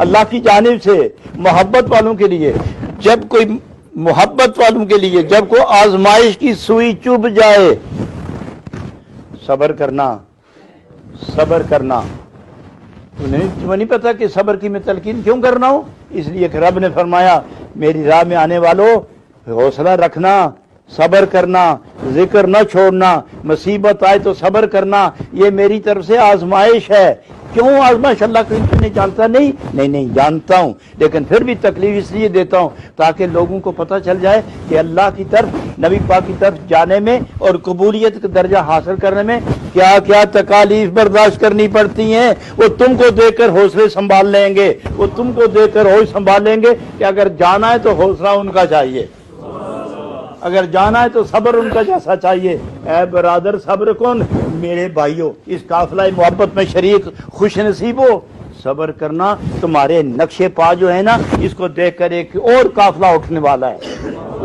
اللہ کی جانب سے محبت والوں کے لیے، جب کوئی محبت والوں کے لیے جب کوئی آزمائش کی سوئی چبھ جائے، صبر کرنا، صبر کرنا۔ تمہیں نہیں پتا کہ صبر کی میں تلقین کیوں کر رہا ہوں؟ اس لیے کہ رب نے فرمایا میری راہ میں آنے والوں حوصلہ رکھنا، صبر کرنا، ذکر نہ چھوڑنا، مصیبت آئے تو صبر کرنا، یہ میری طرف سے آزمائش ہے۔ کیوں آزمائش؟ اللہ کو نہیں جانتا؟ نہیں جانتا ہوں، لیکن پھر بھی تکلیف اس لیے دیتا ہوں تاکہ لوگوں کو پتہ چل جائے کہ اللہ کی طرف، نبی پاک کی طرف جانے میں اور قبولیت کا درجہ حاصل کرنے میں کیا کیا تکالیف برداشت کرنی پڑتی ہیں۔ وہ تم کو دیکھ کر حوصلے سنبھال لیں گے، وہ تم کو دیکھ کر ہوش سنبھال لیں گے کہ اگر جانا ہے تو حوصلہ ان کا چاہیے، اگر جانا ہے تو صبر ان کا جیسا چاہیے۔ اے برادر صبر کن، میرے بھائیوں اس قافلہ محبت میں شریک خوش نصیب ہو، صبر کرنا۔ تمہارے نقش پا جو ہے نا، اس کو دیکھ کر ایک اور قافلہ اٹھنے والا ہے،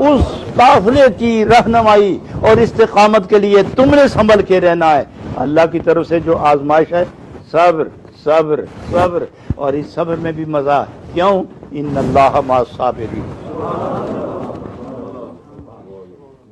اس قافلے کی رہنمائی اور استقامت کے لیے تم نے سنبھل کے رہنا ہے۔ اللہ کی طرف سے جو آزمائش ہے، صبر صبر صبر، اور اس صبر میں بھی مزہ۔ کیوں؟ ان اللہ مع الصابرین،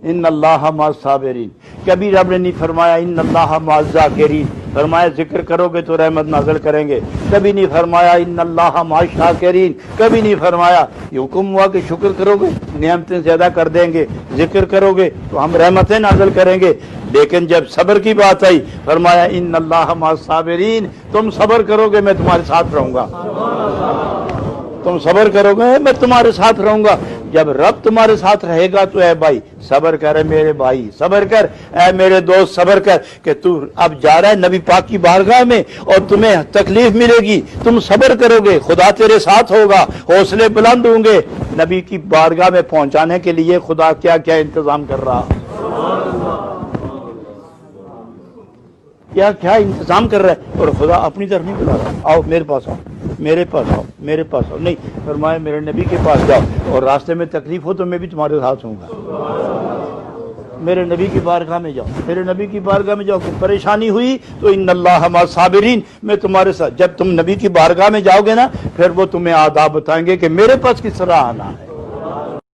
ان اللہ مع الصابرین۔ کبھی رب نے نہیں فرمایا ان اللہ مع الذاکرین، فرمایا ذکر کرو گے تو رحمت نازل کریں گے۔ کبھی نہیں فرمایا ان اللہ مع الشاکرین، کبھی نہیں فرمایا یہ حکم ہوا کہ شکر کرو گے نعمتیں زیادہ کر دیں گے، ذکر کرو گے تو ہم رحمتیں نازل کریں گے۔ لیکن جب صبر کی بات آئی فرمایا ان اللہ مع الصابرین، تم صبر کرو گے میں تمہارے ساتھ رہوں گا، تم صبر کرو گے میں تمہارے ساتھ رہوں گا۔ جب رب تمہارے ساتھ رہے گا تو اے بھائی صبر کر، اے میرے بھائی صبر کر، اے میرے دوست صبر کر کہ تو اب جا رہا ہے نبی پاک کی بارگاہ میں اور تمہیں تکلیف ملے گی، تم صبر کرو گے، خدا تیرے ساتھ ہوگا، حوصلے بلند ہوں گے۔ نبی کی بارگاہ میں پہنچانے کے لیے خدا کیا کیا انتظام کر رہا، کیا کیا انتظام کر رہا ہے، اور خدا اپنی طرف نہیں بلا رہا آؤ میرے پاس آؤ، میرے پاس آؤ، میرے پاس آؤ، نہیں فرمایا میرے نبی کے پاس جاؤ، اور راستے میں تکلیف ہو تو میں بھی تمہارے ساتھ ہوں گا۔ میرے نبی کی بارگاہ میں جاؤ، میرے نبی کی بارگاہ میں جاؤ کہ پریشانی ہوئی تو ان اللہ مع الصابرین، میں تمہارے ساتھ۔ جب تم نبی کی بارگاہ میں جاؤ گے نا، پھر وہ تمہیں آداب بتائیں گے کہ میرے پاس کس طرح آنا ہے۔